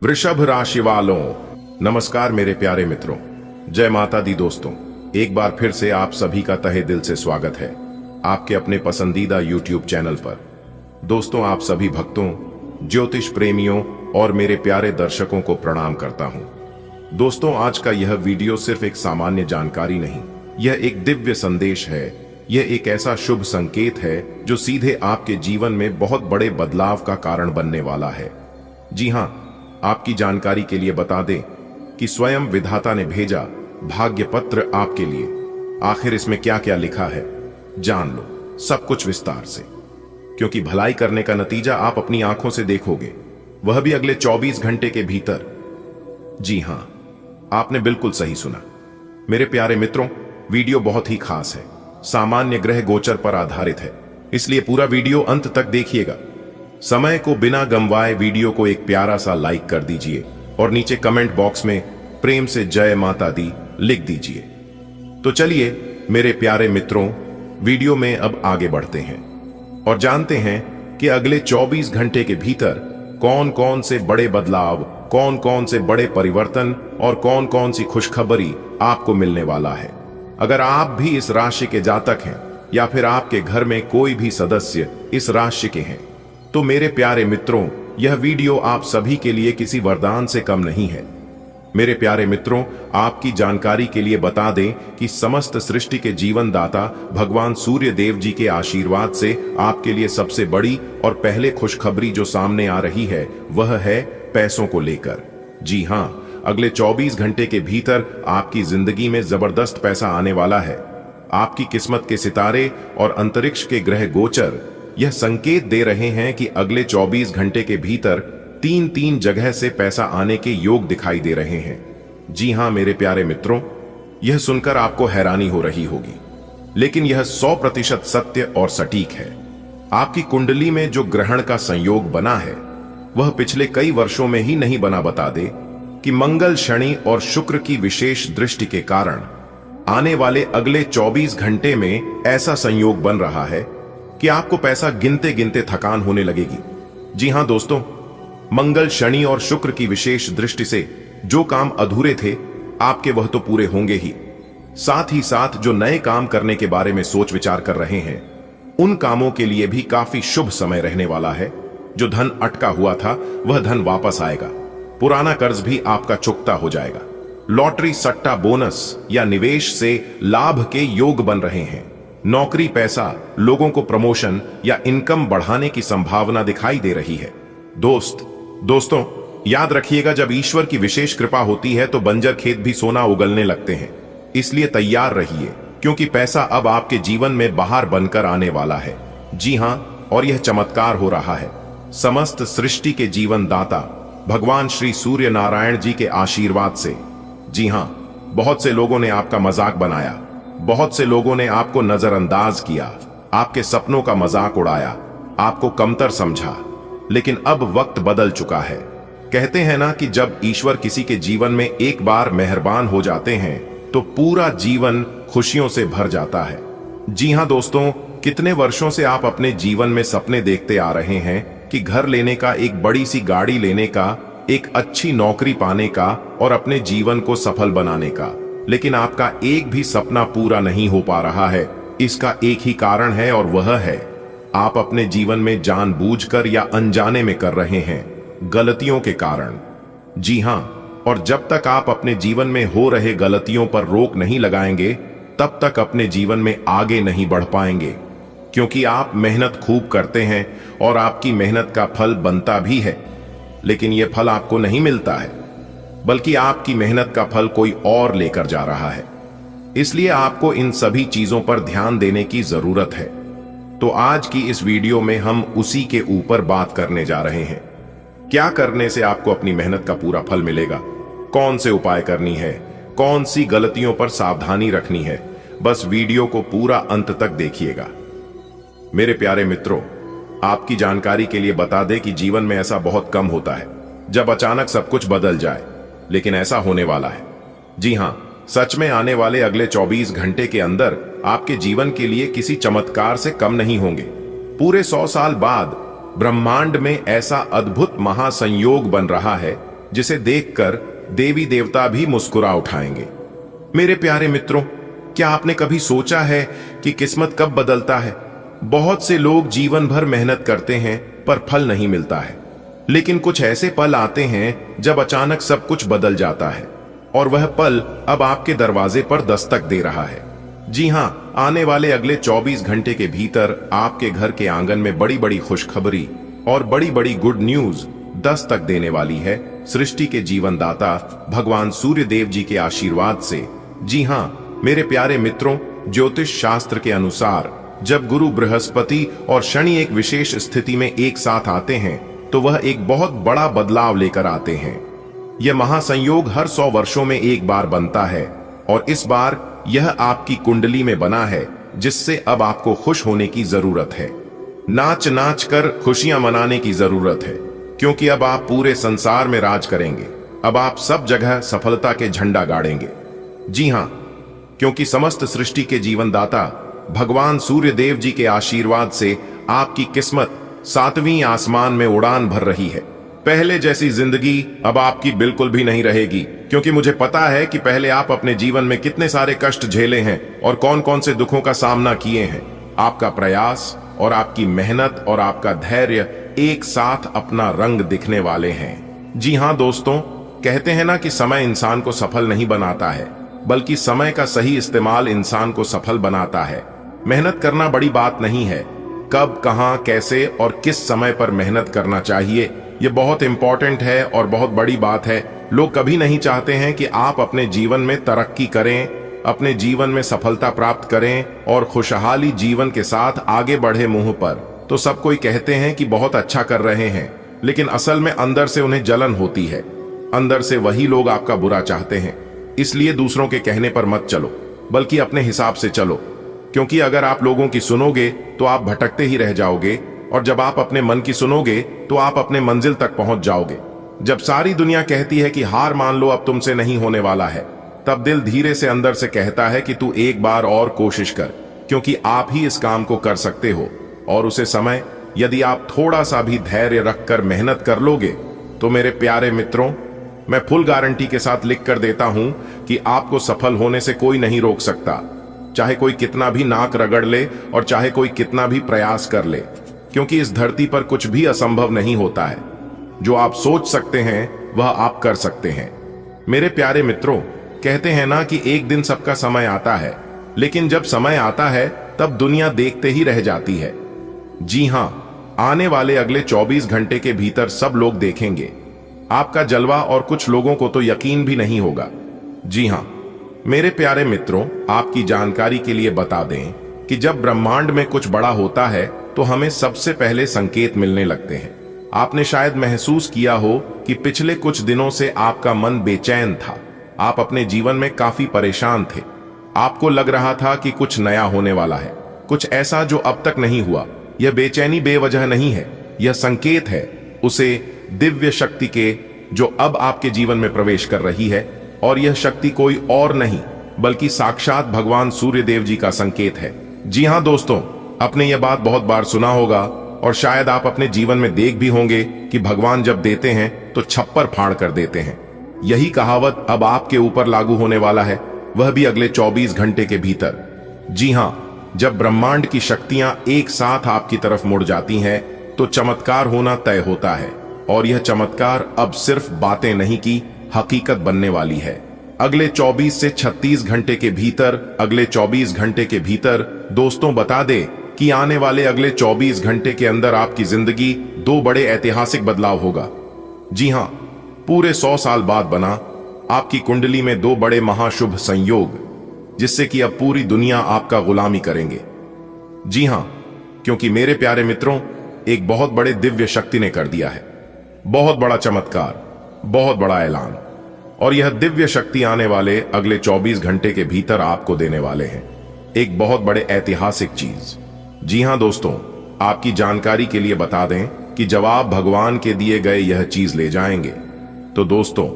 वृषभ राशि वालों, नमस्कार मेरे प्यारे मित्रों। जय माता दी दोस्तों, एक बार फिर से आप सभी का तहे दिल से स्वागत है आपके अपने पसंदीदा YouTube चैनल पर। दोस्तों, आप सभी भक्तों, ज्योतिष प्रेमियों और मेरे प्यारे दर्शकों को प्रणाम करता हूं। दोस्तों, आज का यह वीडियो सिर्फ एक सामान्य जानकारी नहीं, यह एक दिव्य संदेश है। यह एक ऐसा शुभ संकेत है जो सीधे आपके जीवन में बहुत बड़े बदलाव का कारण बनने वाला है। जी हां, आपकी जानकारी के लिए बता दें कि स्वयं विधाता ने भेजा भाग्य पत्र आपके लिए। आखिर इसमें क्या क्या लिखा है, जान लो सब कुछ विस्तार से, क्योंकि भलाई करने का नतीजा आप अपनी आंखों से देखोगे, वह भी अगले 24 घंटे के भीतर। जी हां, आपने बिल्कुल सही सुना मेरे प्यारे मित्रों। वीडियो बहुत ही खास है, सामान्य ग्रह गोचर पर आधारित है, इसलिए पूरा वीडियो अंत तक देखिएगा। समय को बिना गंवाए वीडियो को एक प्यारा सा लाइक कर दीजिए और नीचे कमेंट बॉक्स में प्रेम से जय माता दी लिख दीजिए। तो चलिए मेरे प्यारे मित्रों, वीडियो में अब आगे बढ़ते हैं और जानते हैं कि अगले 24 घंटे के भीतर कौन कौन से बड़े बदलाव, कौन कौन से बड़े परिवर्तन और कौन कौन सी खुशखबरी आपको मिलने वाला है। अगर आप भी इस राशि के जातक हैं या फिर आपके घर में कोई भी सदस्य इस राशि के हैं, तो मेरे प्यारे मित्रों, यह वीडियो आप सभी के लिए किसी वरदान से कम नहीं है। मेरे प्यारे मित्रों, आपकी जानकारी के लिए बता दें कि समस्त सृष्टि के जीवन दाता भगवान सूर्य देव जी के आशीर्वाद से आपके लिए सबसे बड़ी और पहले खुशखबरी जो सामने आ रही है वह है पैसों को लेकर। जी हां, अगले 24 घंटे के भीतर आपकी जिंदगी में जबरदस्त पैसा आने वाला है। आपकी किस्मत के सितारे और अंतरिक्ष के ग्रह गोचर यह संकेत दे रहे हैं कि अगले 24 घंटे के भीतर तीन जगह से पैसा आने के योग दिखाई दे रहे हैं। जी हां मेरे प्यारे मित्रों, यह सुनकर आपको हैरानी हो रही होगी, लेकिन यह 100% सत्य और सटीक है। आपकी कुंडली में जो ग्रहण का संयोग बना है वह पिछले कई वर्षों में ही नहीं बना। बता दे कि मंगल, शनि और शुक्र की विशेष दृष्टि के कारण आने वाले अगले 24 घंटे में ऐसा संयोग बन रहा है कि आपको पैसा गिनते गिनते थकान होने लगेगी। जी हां दोस्तों, मंगल, शनि और शुक्र की विशेष दृष्टि से जो काम अधूरे थे आपके वह तो पूरे होंगे ही, साथ ही साथ जो नए काम करने के बारे में सोच विचार कर रहे हैं उन कामों के लिए भी काफी शुभ समय रहने वाला है। जो धन अटका हुआ था वह धन वापस आएगा, पुराना कर्ज भी आपका चुकता हो जाएगा। लॉटरी, सट्टा, बोनस या निवेश से लाभ के योग बन रहे हैं। नौकरी, पैसा, लोगों को प्रमोशन या इनकम बढ़ाने की संभावना दिखाई दे रही है। दोस्तों याद रखिएगा, जब ईश्वर की विशेष कृपा होती है तो बंजर खेत भी सोना उगलने लगते हैं। इसलिए तैयार रहिए, क्योंकि पैसा अब आपके जीवन में बाहर बनकर आने वाला है। जी हां, और यह चमत्कार हो रहा है समस्त सृष्टि के जीवन दाता भगवान श्री सूर्य नारायण जी के आशीर्वाद से। जी हां, बहुत से लोगों ने आपका मजाक बनाया, बहुत से लोगों ने आपको नजरअंदाज किया, आपके सपनों का मजाक उड़ाया, आपको कमतर समझा, लेकिन अब वक्त बदल चुका है। कहते हैं ना कि जब ईश्वर किसी के जीवन में एक बार मेहरबान हो जाते हैं तो पूरा जीवन खुशियों से भर जाता है। जी हां दोस्तों, कितने वर्षों से आप अपने जीवन में सपने देखते आ रहे हैं कि घर लेने का, एक बड़ी सी गाड़ी लेने का, एक अच्छी नौकरी पाने का और अपने जीवन को सफल बनाने का, लेकिन आपका एक भी सपना पूरा नहीं हो पा रहा है। इसका एक ही कारण है और वह है आप अपने जीवन में जानबूझकर या अनजाने में कर रहे हैं गलतियों के कारण। जी हां, और जब तक आप अपने जीवन में हो रहे गलतियों पर रोक नहीं लगाएंगे तब तक अपने जीवन में आगे नहीं बढ़ पाएंगे, क्योंकि आप मेहनत खूब करते हैं और आपकी मेहनत का फल बनता भी है, लेकिन यह फल आपको नहीं मिलता है, बल्कि आपकी मेहनत का फल कोई और लेकर जा रहा है। इसलिए आपको इन सभी चीजों पर ध्यान देने की जरूरत है। तो आज की इस वीडियो में हम उसी के ऊपर बात करने जा रहे हैं। क्या करने से आपको अपनी मेहनत का पूरा फल मिलेगा, कौन से उपाय करनी है, कौन सी गलतियों पर सावधानी रखनी है, बस वीडियो को पूरा अंत तक देखिएगा। मेरे प्यारे मित्रों, आपकी जानकारी के लिए बता दें कि जीवन में ऐसा बहुत कम होता है जब अचानक सब कुछ बदल जाए, लेकिन ऐसा होने वाला है। जी हां, सच में आने वाले अगले 24 घंटे के अंदर आपके जीवन के लिए किसी चमत्कार से कम नहीं होंगे। पूरे 100 साल बाद ब्रह्मांड में ऐसा अद्भुत महासंयोग बन रहा है जिसे देखकर देवी देवता भी मुस्कुरा उठाएंगे। मेरे प्यारे मित्रों, क्या आपने कभी सोचा है कि किस्मत कब बदलता है? बहुत से लोग जीवन भर मेहनत करते हैं पर फल नहीं मिलता है, लेकिन कुछ ऐसे पल आते हैं जब अचानक सब कुछ बदल जाता है और वह पल अब आपके दरवाजे पर दस्तक दे रहा है। जी हां, आने वाले अगले 24 घंटे के भीतर आपके घर के आंगन में बड़ी बड़ी खुशखबरी और बड़ी बड़ी गुड न्यूज दस्तक देने वाली है, सृष्टि के जीवन दाता भगवान सूर्य देव जी के आशीर्वाद से। जी हां मेरे प्यारे मित्रों, ज्योतिष शास्त्र के अनुसार जब गुरु, बृहस्पति और शनि एक विशेष स्थिति में एक साथ आते हैं तो वह एक बहुत बड़ा बदलाव लेकर आते हैं। यह महासंयोग हर 100 वर्षों में एक बार बनता है और इस बार यह आपकी कुंडली में बना है, जिससे अब आपको खुश होने की जरूरत है। नाच नाच कर खुशियां मनाने की जरूरत है, क्योंकि अब आप पूरे संसार में राज करेंगे। अब आप सब जगह सफलता के झंडा गाड़ेंगे। जी हां, क्योंकि समस्त सृष्टि के जीवनदाता भगवान सूर्य देव जी के आशीर्वाद से आपकी किस्मत 7वीं आसमान में उड़ान भर रही है। पहले जैसी जिंदगी अब आपकी बिल्कुल भी नहीं रहेगी, क्योंकि मुझे पता है कि पहले आप अपने जीवन में कितने सारे कष्ट झेले हैं और कौन कौन से दुखों का सामना किए हैं। आपका प्रयास और आपकी मेहनत और आपका धैर्य एक साथ अपना रंग दिखने वाले हैं। जी हां दोस्तों, कहते हैं ना कि समय इंसान को सफल नहीं बनाता है, बल्कि समय का सही इस्तेमाल इंसान को सफल बनाता है। मेहनत करना बड़ी बात नहीं है, कब, कहां, कैसे और किस समय पर मेहनत करना चाहिए यह बहुत इंपॉर्टेंट है और बहुत बड़ी बात है। लोग कभी नहीं चाहते हैं कि आप अपने जीवन में तरक्की करें, अपने जीवन में सफलता प्राप्त करें और खुशहाली जीवन के साथ आगे बढ़े। मुंह पर तो सब कोई कहते हैं कि बहुत अच्छा कर रहे हैं, लेकिन असल में अंदर से उन्हें जलन होती है। अंदर से वही लोग आपका बुरा चाहते हैं। इसलिए दूसरों के कहने पर मत चलो, बल्कि अपने हिसाब से चलो, क्योंकि अगर आप लोगों की सुनोगे तो आप भटकते ही रह जाओगे, और जब आप अपने मन की सुनोगे तो आप अपने मंजिल तक पहुंच जाओगे। जब सारी दुनिया कहती है कि हार मान लो, अब तुमसे नहीं होने वाला है, तब दिल धीरे से अंदर से कहता है कि तू एक बार और कोशिश कर, क्योंकि आप ही इस काम को कर सकते हो। और उसे समय यदि आप थोड़ा सा भी धैर्य रखकर मेहनत कर लोगे तो मेरे प्यारे मित्रों, मैं फुल गारंटी के साथ लिख कर देता हूं कि आपको सफल होने से कोई नहीं रोक सकता, चाहे कोई कितना भी नाक रगड़ ले और चाहे कोई कितना भी प्रयास कर ले, क्योंकि इस धरती पर कुछ भी असंभव नहीं होता है। जो आप सोच सकते हैं वह आप कर सकते हैं। मेरे प्यारे मित्रों, कहते हैं ना कि एक दिन सबका समय आता है, लेकिन जब समय आता है तब दुनिया देखते ही रह जाती है। जी हां, आने वाले अगले 24 घंटे के भीतर सब लोग देखेंगे आपका जलवा, और कुछ लोगों को तो यकीन भी नहीं होगा। जी हां मेरे प्यारे मित्रों, आपकी जानकारी के लिए बता दें कि जब ब्रह्मांड में कुछ बड़ा होता है तो हमें सबसे पहले संकेत मिलने लगते हैं। आपने शायद महसूस किया हो कि पिछले कुछ दिनों से आपका मन बेचैन था। आप अपने जीवन में काफी परेशान थे। आपको लग रहा था कि कुछ नया होने वाला है, कुछ ऐसा जो अब तक नहीं हुआ। यह बेचैनी बेवजह नहीं है, यह संकेत है उसे दिव्य शक्ति के, जो अब आपके जीवन में प्रवेश कर रही है। और यह शक्ति कोई और नहीं बल्कि साक्षात भगवान सूर्य देव जी का संकेत है। जी हां दोस्तों, आपने यह बात बहुत बार सुना होगा और शायद आप अपने जीवन में देख भी होंगे कि भगवान जब देते हैं तो छप्पर फाड़ कर देते हैं। यही कहावत अब आपके ऊपर लागू होने वाला है, वह भी अगले 24 घंटे के भीतर। जी हां, जब ब्रह्मांड की शक्तियां एक साथ आपकी तरफ मुड़ जाती हैं तो चमत्कार होना तय होता है, और यह चमत्कार अब सिर्फ बातें नहीं की हकीकत बनने वाली है। अगले 24 से 36 घंटे के भीतर, अगले 24 घंटे के भीतर दोस्तों बता दे कि आने वाले अगले 24 घंटे के अंदर आपकी जिंदगी 2 बड़े ऐतिहासिक बदलाव होगा। जी हां, पूरे 100 साल बाद बना आपकी कुंडली में 2 बड़े महाशुभ संयोग, जिससे कि अब पूरी दुनिया आपका गुलामी करेंगे। जी हां, क्योंकि मेरे प्यारे मित्रों, एक बहुत बड़े दिव्य शक्ति ने कर दिया है बहुत बड़ा चमत्कार, बहुत बड़ा ऐलान। और यह दिव्य शक्ति आने वाले अगले 24 घंटे के भीतर आपको देने वाले हैं एक बहुत बड़े ऐतिहासिक चीज। जी हां दोस्तों, आपकी जानकारी के लिए बता दें कि जब आप भगवान के दिए गए यह चीज ले जाएंगे तो दोस्तों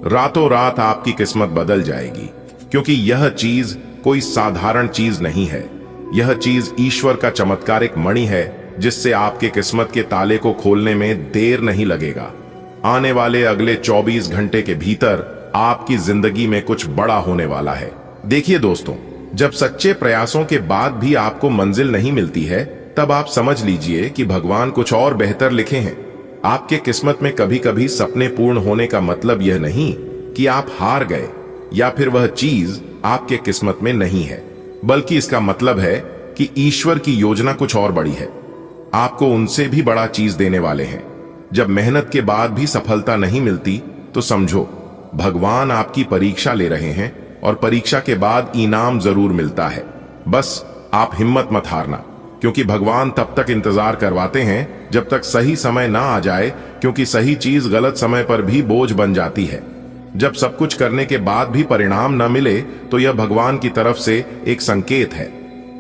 रातों रात आपकी किस्मत बदल जाएगी, क्योंकि यह चीज कोई साधारण चीज नहीं है। यह चीज ईश्वर का चमत्कारिक मणि है, जिससे आपके किस्मत के ताले को खोलने में देर नहीं लगेगा। आने वाले अगले 24 घंटे के भीतर आपकी जिंदगी में कुछ बड़ा होने वाला है। देखिए दोस्तों, जब सच्चे प्रयासों के बाद भी आपको मंजिल नहीं मिलती है, तब आप समझ लीजिए कि भगवान कुछ और बेहतर लिखे हैं। आपके किस्मत में कभी कभी सपने पूर्ण होने का मतलब यह नहीं कि आप हार गए या फिर वह चीज आपके किस्मत में नहीं है, बल्कि इसका मतलब है कि ईश्वर की योजना कुछ और बड़ी है। आपको उनसे भी बड़ा चीज देने वाले हैं। जब मेहनत के बाद भी सफलता नहीं मिलती तो समझो भगवान आपकी परीक्षा ले रहे हैं, और परीक्षा के बाद इनाम जरूर मिलता है। बस आप हिम्मत मत हारना, क्योंकि भगवान तब तक इंतजार करवाते हैं जब तक सही समय ना आ जाए, क्योंकि सही चीज गलत समय पर भी बोझ बन जाती है। जब सब कुछ करने के बाद भी परिणाम न मिले तो यह भगवान की तरफ से एक संकेत है।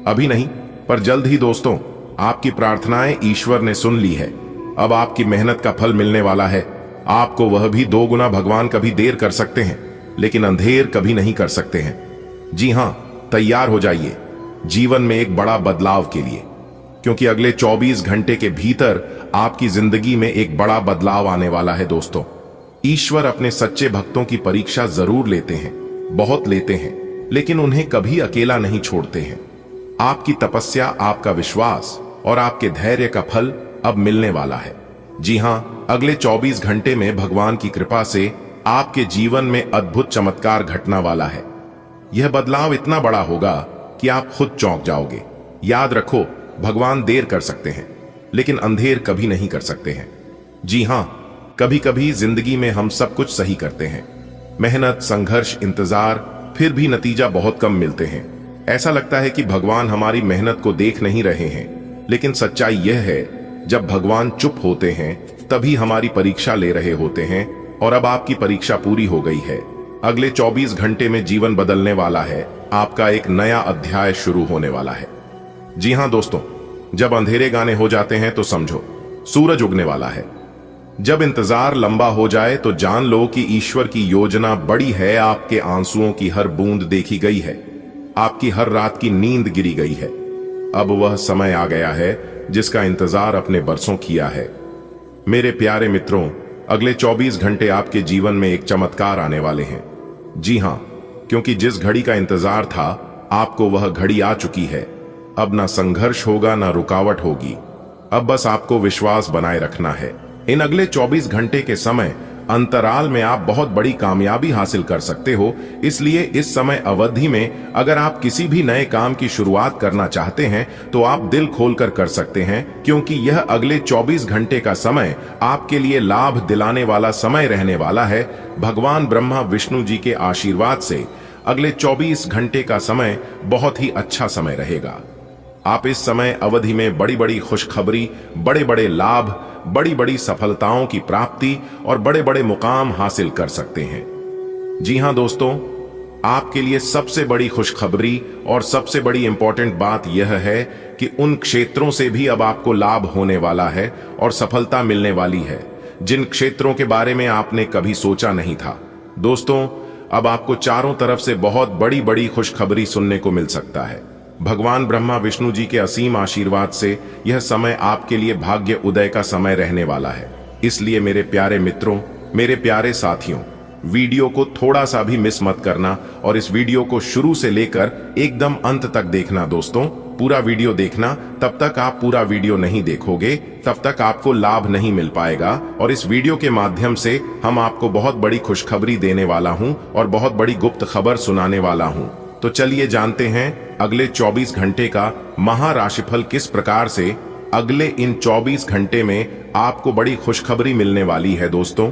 अभी नहीं, पर जल्द ही दोस्तों, आपकी प्रार्थनाएं ईश्वर ने सुन ली है। अब आपकी मेहनत का फल मिलने वाला है। आपको वह भी 2 गुना। भगवान कभी देर कर सकते हैं, लेकिन अंधेर कभी नहीं कर सकते हैं। जी हां, तैयार हो जाइए जीवन में एक बड़ा बदलाव के लिए, क्योंकि अगले 24 घंटे के भीतर आपकी जिंदगी में एक बड़ा बदलाव आने वाला है। दोस्तों, ईश्वर अपने सच्चे भक्तों की परीक्षा जरूर लेते हैं, बहुत लेते हैं, लेकिन उन्हें कभी अकेला नहीं छोड़ते हैं। आपकी तपस्या, आपका विश्वास और आपके धैर्य का फल अब मिलने वाला है। जी हां, अगले 24 घंटे में भगवान की कृपा से आपके जीवन में अद्भुत चमत्कार घटना वाला है। यह बदलाव इतना बड़ा होगा कि आप खुद चौंक जाओगे। याद रखो, भगवान देर कर सकते हैं, लेकिन अंधेर कभी नहीं कर सकते हैं। जी हां, कभी कभी जिंदगी में हम सब कुछ सही करते हैं, मेहनत, संघर्ष, इंतजार, फिर भी नतीजा बहुत कम मिलते हैं। ऐसा लगता है कि भगवान हमारी मेहनत को देख नहीं रहे हैं, लेकिन सच्चाई यह है, जब भगवान चुप होते हैं तभी हमारी परीक्षा ले रहे होते हैं। और अब आपकी परीक्षा पूरी हो गई है। अगले 24 घंटे में जीवन बदलने वाला है। आपका एक नया अध्याय शुरू होने वाला है। जी हां दोस्तों, जब अंधेरे गाने हो जाते हैं तो समझो सूरज उगने वाला है। जब इंतजार लंबा हो जाए तो जान लो कि ईश्वर की योजना बड़ी है। आपके आंसुओं की हर बूंद देखी गई है, आपकी हर रात की नींद गिरी गई है। अब वह समय आ गया है जिसका इंतजार अपने बरसों किया है। मेरे प्यारे मित्रों, अगले 24 घंटे आपके जीवन में एक चमत्कार आने वाले हैं। जी हां, क्योंकि जिस घड़ी का इंतजार था, आपको वह घड़ी आ चुकी है। अब ना संघर्ष होगा, ना रुकावट होगी। अब बस आपको विश्वास बनाए रखना है। इन अगले 24 घंटे के समय अंतराल में आप बहुत बड़ी कामयाबी हासिल कर सकते हो। इसलिए इस समय अवधि में अगर आप किसी भी नए काम की शुरुआत करना चाहते हैं तो आप दिल खोलकर कर सकते हैं, क्योंकि यह अगले 24 घंटे का समय आपके लिए लाभ दिलाने वाला समय रहने वाला है। भगवान ब्रह्मा विष्णु जी के आशीर्वाद से अगले 24 घंटे का समय बहुत ही अच्छा समय रहेगा। आप इस समय अवधि में बड़ी बड़ी खुशखबरी, बड़े बड़े लाभ, बड़ी बड़ी सफलताओं की प्राप्ति और बड़े बड़े मुकाम हासिल कर सकते हैं। जी हां दोस्तों, आपके लिए सबसे बड़ी खुशखबरी और सबसे बड़ी इंपॉर्टेंट बात यह है कि उन क्षेत्रों से भी अब आपको लाभ होने वाला है और सफलता मिलने वाली है जिन क्षेत्रों के बारे में आपने कभी सोचा नहीं था। दोस्तों, अब आपको चारों तरफ से बहुत बड़ी बड़ी खुशखबरी सुनने को मिल सकता है। भगवान ब्रह्मा विष्णु जी के असीम आशीर्वाद से यह समय आपके लिए भाग्य उदय का समय रहने वाला है। इसलिए मेरे प्यारे मित्रों, मेरे प्यारे साथियों, वीडियो को थोड़ा सा भी मिस मत करना और इस वीडियो को शुरू से लेकर एकदम अंत तक देखना। दोस्तों, पूरा वीडियो देखना। तब तक आप पूरा वीडियो नहीं देखोगे तब तक आपको लाभ नहीं मिल पाएगा। और इस वीडियो के माध्यम से हम आपको बहुत बड़ी खुशखबरी देने वाला हूं और बहुत बड़ी गुप्त खबर सुनाने वाला हूं। तो चलिए जानते हैं अगले 24 घंटे का महाराशिफल किस प्रकार से अगले इन 24 घंटे में आपको बड़ी खुशखबरी मिलने वाली है। दोस्तों,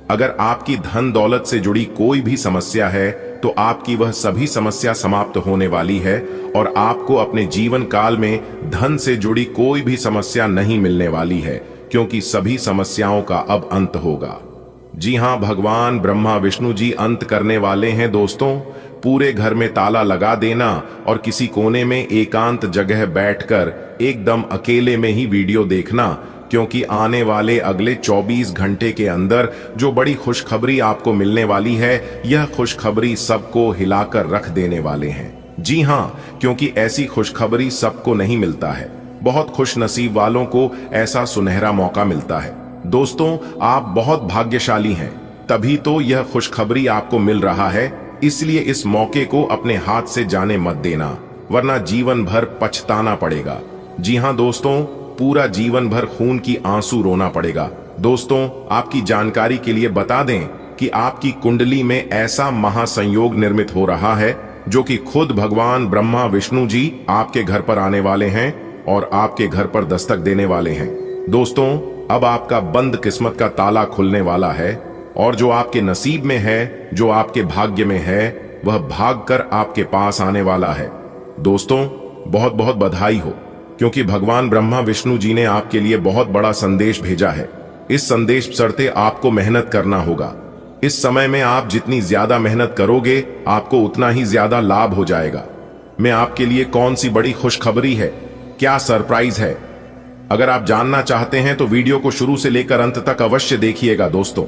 अगर आपकी धन दौलत से जुड़ी कोई भी समस्या है तो आपकी वह सभी समस्या समाप्त होने वाली है और आपको अपने जीवन काल में धन से जुड़ी कोई भी समस्या नहीं मिलने वाली है, क्योंकि सभी समस्याओं का अब अंत होगा। जी हां, भगवान ब्रह्मा विष्णु जी अंत करने वाले हैं। दोस्तों, पूरे घर में ताला लगा देना और किसी कोने में एकांत जगह बैठकर एकदम अकेले में ही वीडियो देखना, क्योंकि आने वाले अगले 24 घंटे के अंदर जो बड़ी खुशखबरी आपको मिलने वाली है, यह खुशखबरी सबको हिलाकर रख देने वाले हैं। जी हां, क्योंकि ऐसी खुशखबरी सबको नहीं मिलता है। बहुत खुश नसीब वालों को ऐसा सुनहरा मौका मिलता है। दोस्तों, आप बहुत भाग्यशाली हैं, तभी तो यह खुशखबरी आपको मिल रहा है। इसलिए इस मौके को अपने हाथ से जाने मत देना, वरना जीवन भर पछताना पड़ेगा। जी हां दोस्तों, पूरा जीवन भर खून की आंसू रोना पड़ेगा। दोस्तों, आपकी जानकारी के लिए बता दें कि आपकी कुंडली में ऐसा महासंयोग निर्मित हो रहा है जो कि खुद भगवान ब्रह्मा विष्णु जी आपके घर पर आने वाले हैं और आपके घर पर दस्तक देने वाले हैं। दोस्तों, अब आपका बंद किस्मत का ताला खुलने वाला है और जो आपके नसीब में है, जो आपके भाग्य में है, वह भागकर आपके पास आने वाला है। दोस्तों, बहुत बहुत बधाई हो, क्योंकि भगवान ब्रह्मा विष्णु जी ने आपके लिए बहुत बड़ा संदेश भेजा है। इस संदेश चलते आपको मेहनत करना होगा। इस समय में आप जितनी ज्यादा मेहनत करोगे, आपको उतना ही ज्यादा लाभ हो जाएगा। मैं आपके लिए कौन सी बड़ी खुशखबरी है, क्या सरप्राइज है, अगर आप जानना चाहते हैं तो वीडियो को शुरू से लेकर अंत तक अवश्य देखिएगा। दोस्तों,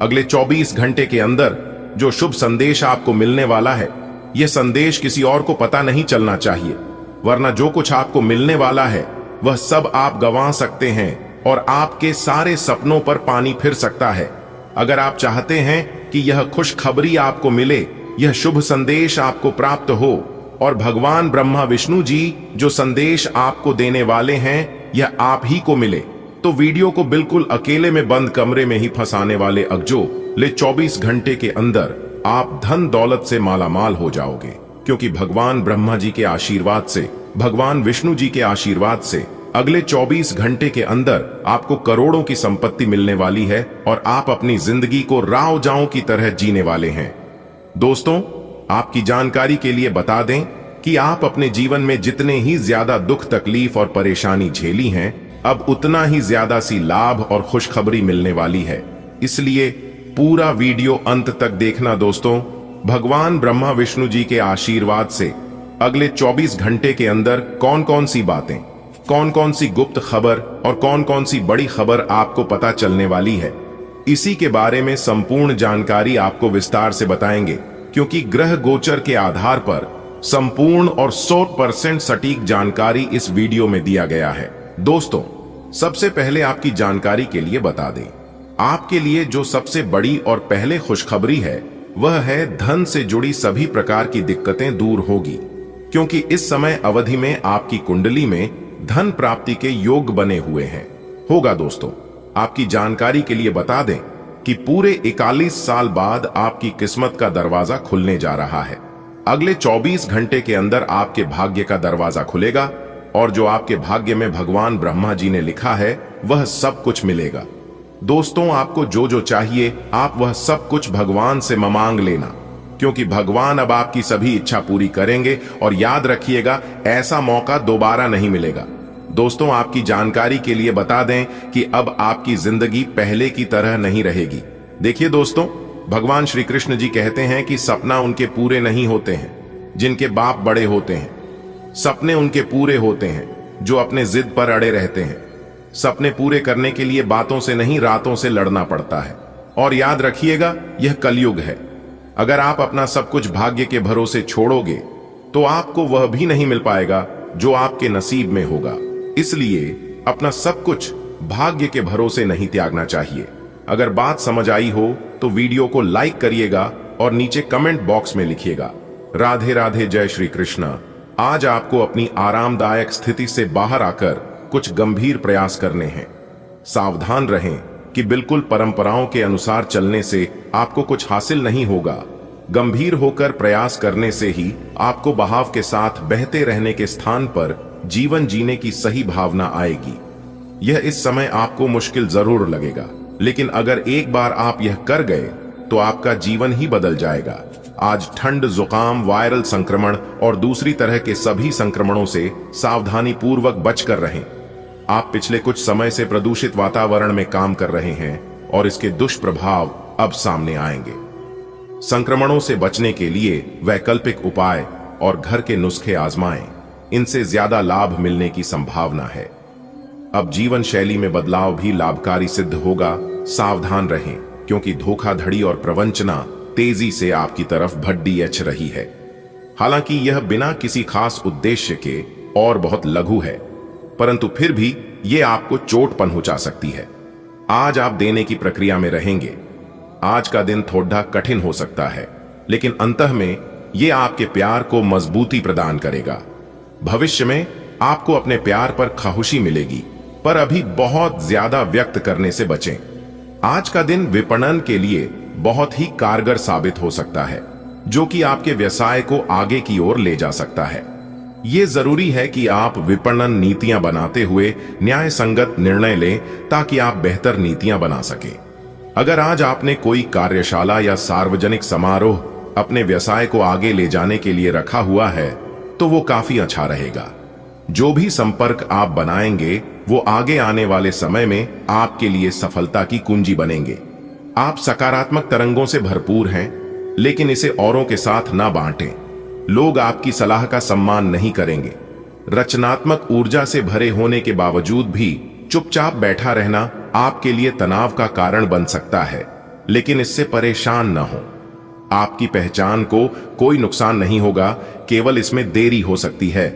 अगले 24 घंटे के अंदर जो शुभ संदेश आपको मिलने वाला है, यह संदेश किसी और को पता नहीं चलना चाहिए, वरना जो कुछ आपको मिलने वाला है वह सब आप गंवा सकते हैं और आपके सारे सपनों पर पानी फिर सकता है। अगर आप चाहते हैं कि यह खुशखबरी आपको मिले, यह शुभ संदेश आपको प्राप्त हो और भगवान ब्रह्मा विष्णु जी जो संदेश आपको देने वाले हैं यह आप ही को मिले, तो वीडियो को बिल्कुल अकेले में बंद कमरे में ही फंसाने वाले अगले 24 घंटे के अंदर आप धन दौलत से मालामाल हो जाओगे, क्योंकि भगवान ब्रह्मा जी के आशीर्वाद से, भगवान विष्णु जी के आशीर्वाद से अगले 24 घंटे के अंदर आपको करोड़ों की संपत्ति मिलने वाली है और आप अपनी जिंदगी को रावजाओं की तरह जीने वाले हैं। दोस्तों, आपकी जानकारी के लिए बता दें कि आप अपने जीवन में जितने ही ज्यादा दुख तकलीफ और परेशानी झेली हैं, अब उतना ही ज्यादा सी लाभ और खुशखबरी मिलने वाली है। इसलिए पूरा वीडियो अंत तक देखना। दोस्तों, भगवान ब्रह्मा विष्णु जी के आशीर्वाद से अगले 24 घंटे के अंदर कौन कौन सी बातें, कौन कौन सी गुप्त खबर और कौन कौन सी बड़ी खबर आपको पता चलने वाली है, इसी के बारे में संपूर्ण जानकारी आपको विस्तार से बताएंगे, क्योंकि ग्रह गोचर के आधार पर संपूर्ण और 100% सटीक जानकारी इस वीडियो में दिया गया है। दोस्तों, सबसे पहले आपकी जानकारी के लिए बता दें, आपके लिए जो सबसे बड़ी और पहले खुशखबरी है वह है धन से जुड़ी सभी प्रकार की दिक्कतें दूर होगी, क्योंकि इस समय अवधि में आपकी कुंडली में धन प्राप्ति के योग बने हुए हैं। होगा दोस्तों, आपकी जानकारी के लिए बता दें कि पूरे 41 साल बाद आपकी किस्मत का दरवाजा खुलने जा रहा है। अगले 24 घंटे के अंदर आपके भाग्य का दरवाजा खुलेगा और जो आपके भाग्य में भगवान ब्रह्मा जी ने लिखा है वह सब कुछ मिलेगा। दोस्तों, आपको जो जो चाहिए आप वह सब कुछ भगवान से मांग लेना, क्योंकि भगवान अब आपकी सभी इच्छा पूरी करेंगे और याद रखिएगा, ऐसा मौका दोबारा नहीं मिलेगा। दोस्तों, आपकी जानकारी के लिए बता दें कि अब आपकी जिंदगी पहले की तरह नहीं रहेगी। देखिए दोस्तों, भगवान श्री कृष्ण जी कहते हैं कि सपना उनके पूरे नहीं होते हैं जिनके बाप बड़े होते हैं, सपने उनके पूरे होते हैं जो अपने जिद पर अड़े रहते हैं। सपने पूरे करने के लिए बातों से नहीं, रातों से लड़ना पड़ता है। और याद रखिएगा, यह कलयुग है। अगर आप अपना सब कुछ भाग्य के भरोसे छोड़ोगे तो आपको वह भी नहीं मिल पाएगा जो आपके नसीब में होगा। इसलिए अपना सब कुछ भाग्य के भरोसे नहीं त्यागना चाहिए। अगर बात समझ आई हो तो वीडियो को लाइक करिएगा और नीचे कमेंट बॉक्स में लिखिएगा, राधे राधे, जय श्री कृष्ण। आज आपको अपनी आरामदायक स्थिति से बाहर आकर कुछ गंभीर प्रयास करने हैं। सावधान रहें कि बिल्कुल परंपराओं के अनुसार चलने से आपको कुछ हासिल नहीं होगा। गंभीर होकर प्रयास करने से ही आपको बहाव के साथ बहते रहने के स्थान पर जीवन जीने की सही भावना आएगी। यह इस समय आपको मुश्किल जरूर लगेगा, लेकिन अगर एक बार आप यह कर गए तो आपका जीवन ही बदल जाएगा। आज ठंड, जुकाम, वायरल संक्रमण और दूसरी तरह के सभी संक्रमणों से सावधानी पूर्वक बचकर रहें। आप पिछले कुछ समय से प्रदूषित वातावरण में काम कर रहे हैं और इसके दुष्प्रभाव अब सामने आएंगे। संक्रमणों से बचने के लिए वैकल्पिक उपाय और घर के नुस्खे आजमाएं, इनसे ज्यादा लाभ मिलने की संभावना है। अब जीवन शैली में बदलाव भी लाभकारी सिद्ध होगा। सावधान रहें, क्योंकि धोखाधड़ी और प्रवंचना तेजी से आपकी तरफ भड्डी एच रही है। हालांकि यह बिना किसी खास उद्देश्य के और बहुत लघु है, परंतु फिर भी यह आपको चोट पहुंचा सकती है। आज आप देने की प्रक्रिया में रहेंगे। आज का दिन थोड़ा कठिन हो सकता है, लेकिन अंतः में यह आपके प्यार को मजबूती प्रदान करेगा। भविष्य में आपको अपने प्यार पर खामोशी मिलेगी, पर अभी बहुत ज्यादा व्यक्त करने से बचें। आज का दिन विपणन के लिए बहुत ही कारगर साबित हो सकता है, जो कि आपके व्यवसाय को आगे की ओर ले जा सकता है। यह जरूरी है कि आप विपणन नीतियां बनाते हुए न्याय संगत निर्णय लें, ताकि आप बेहतर नीतियां बना सकें। अगर आज आपने कोई कार्यशाला या सार्वजनिक समारोह अपने व्यवसाय को आगे ले जाने के लिए रखा हुआ है, तो वो काफी अच्छा रहेगा। जो भी संपर्क आप बनाएंगे वो आगे आने वाले समय में आपके लिए सफलता की कुंजी बनेंगे। आप सकारात्मक तरंगों से भरपूर हैं, लेकिन इसे औरों के साथ ना बांटें। लोग आपकी सलाह का सम्मान नहीं करेंगे। रचनात्मक ऊर्जा से भरे होने के बावजूद भी चुपचाप बैठा रहना आपके लिए तनाव का कारण बन सकता है, लेकिन इससे परेशान न हो। आपकी पहचान को कोई नुकसान नहीं होगा, केवल इसमें देरी हो सकती है।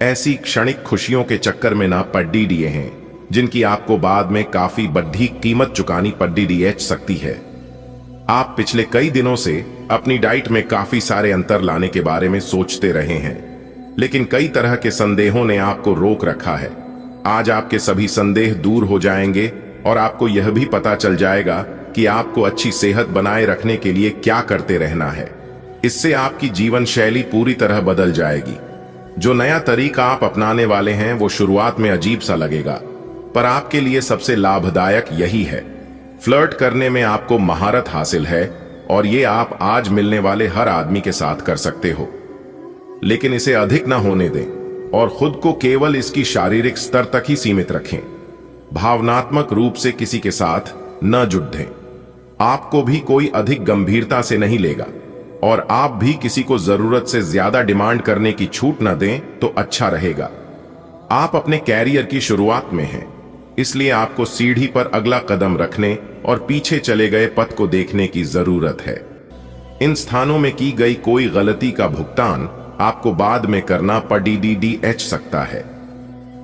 ऐसी क्षणिक खुशियों के चक्कर में ना पड़ी दिए हैं, जिनकी आपको बाद में काफी बड़ी कीमत चुकानी पड़ी सकती है। आप पिछले कई दिनों से अपनी डाइट में काफी सारे अंतर लाने के बारे में सोचते रहे हैं, लेकिन कई तरह के संदेहों ने आपको रोक रखा है। आज आपके सभी संदेह दूर हो जाएंगे और आपको यह भी पता चल जाएगा कि आपको अच्छी सेहत बनाए रखने के लिए क्या करते रहना है। इससे आपकी जीवन शैली पूरी तरह बदल जाएगी। जो नया तरीका आप अपनाने वाले हैं वो शुरुआत में अजीब सा लगेगा, पर आपके लिए सबसे लाभदायक यही है। फ्लर्ट करने में आपको महारत हासिल है और ये आप आज मिलने वाले हर आदमी के साथ कर सकते हो, लेकिन इसे अधिक ना होने दें और खुद को केवल इसकी शारीरिक स्तर तक ही सीमित रखें। भावनात्मक रूप से किसी के साथ न जुड़ें। आपको भी कोई अधिक गंभीरता से नहीं लेगा और आप भी किसी को जरूरत से ज्यादा डिमांड करने की छूट न दें तो अच्छा रहेगा। आप अपने कैरियर की शुरुआत में हैं, इसलिए आपको सीढ़ी पर अगला कदम रखने और पीछे चले गए पथ को देखने की जरूरत है। इन स्थानों में की गई कोई गलती का भुगतान आपको बाद में करना पड़ सकता है।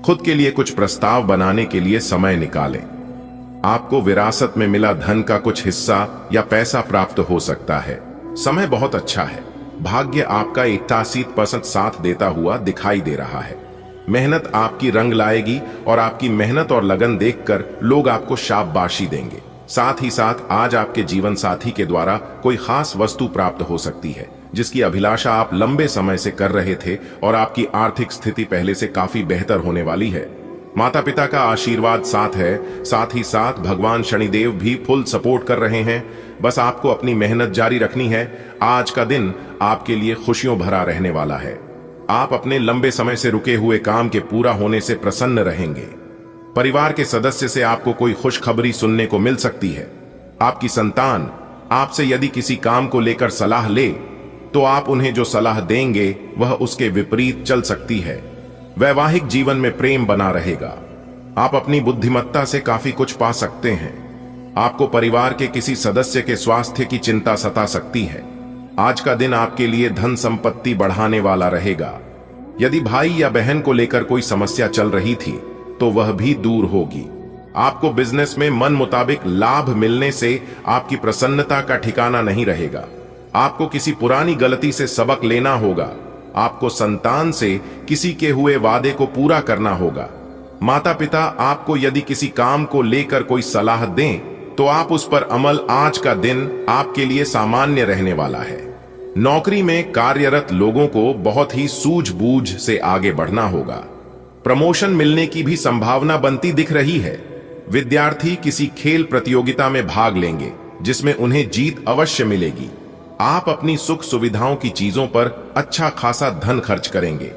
खुद के लिए कुछ प्रस्ताव बनाने के लिए समय निकालें। आपको विरासत में मिला धन का कुछ हिस्सा या पैसा प्राप्त हो सकता है। समय बहुत अच्छा है। भाग्य आपका 81% साथ देता हुआ दिखाई दे रहा है। मेहनत आपकी रंग लाएगी और आपकी मेहनत और लगन देखकर लोग आपको शाबाशी देंगे। साथ ही साथ आज आपके जीवन साथी के द्वारा कोई खास वस्तु प्राप्त हो सकती है, जिसकी अभिलाषा आप लंबे समय से कर रहे थे और आपकी आर्थिक स्थिति पहले से काफी बेहतर होने वाली है। माता पिता का आशीर्वाद साथ है, साथ ही साथ भगवान शनिदेव भी फुल सपोर्ट कर रहे हैं। बस आपको अपनी मेहनत जारी रखनी है। आज का दिन आपके लिए खुशियों भरा रहने वाला है। आप अपने लंबे समय से रुके हुए काम के पूरा होने से प्रसन्न रहेंगे। परिवार के सदस्य से आपको कोई खुशखबरी सुनने को मिल सकती है। आपकी संतान आपसे यदि किसी काम को लेकर सलाह ले, तो आप उन्हें जो सलाह देंगे वह उसके विपरीत चल सकती है। वैवाहिक जीवन में प्रेम बना रहेगा। आप अपनी बुद्धिमत्ता से काफी कुछ पा सकते हैं। आपको परिवार के किसी सदस्य के स्वास्थ्य की चिंता सता सकती है। आज का दिन आपके लिए धन संपत्ति बढ़ाने वाला रहेगा। यदि भाई या बहन को लेकर कोई समस्या चल रही थी तो वह भी दूर होगी। आपको बिजनेस में मन मुताबिक लाभ मिलने से आपकी प्रसन्नता का ठिकाना नहीं रहेगा। आपको किसी पुरानी गलती से सबक लेना होगा। आपको संतान से किसी के हुए वादे को पूरा करना होगा। माता पिता आपको यदि किसी काम को लेकर कोई सलाह दें तो आप उस पर अमल। आज का दिन आपके लिए सामान्य रहने वाला है। नौकरी में कार्यरत लोगों को बहुत ही सूझबूझ से आगे बढ़ना होगा। प्रमोशन मिलने की भी संभावना बनती दिख रही है। विद्यार्थी किसी खेल प्रतियोगिता में भाग लेंगे जिसमें उन्हें जीत अवश्य मिलेगी। आप अपनी सुख सुविधाओं की चीजों पर अच्छा खासा धन खर्च करेंगे।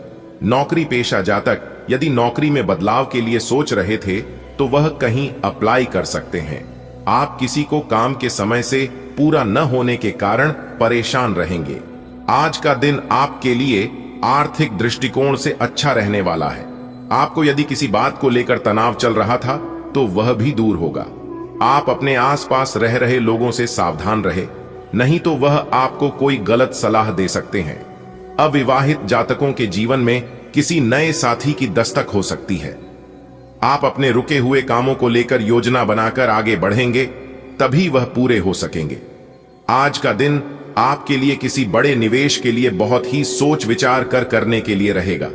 नौकरी पेशा जातक यदि नौकरी में बदलाव के लिए सोच रहे थे तो वह कहीं अप्लाई कर सकते हैं। आप किसी को काम के समय से पूरा न होने के कारण परेशान रहेंगे। आज का दिन आपके लिए आर्थिक दृष्टिकोण से अच्छा रहने वाला है। आपको यदि किसी बात को लेकर तनाव चल रहा था तो वह भी दूर होगा। आप अपने आसपास रह रहे लोगों से सावधान रहे, नहीं तो वह आपको कोई गलत सलाह दे सकते हैं। अविवाहित जातकों के जीवन में किसी नए साथी की दस्तक हो सकती है। आप अपने रुके हुए कामों को लेकर योजना बनाकर आगे बढ़ेंगे, तभी वह पूरे हो सकेंगे। आज का दिन आपके लिए किसी बड़े निवेश के लिए बहुत ही सोच विचार कर करने के लिए रहेगा।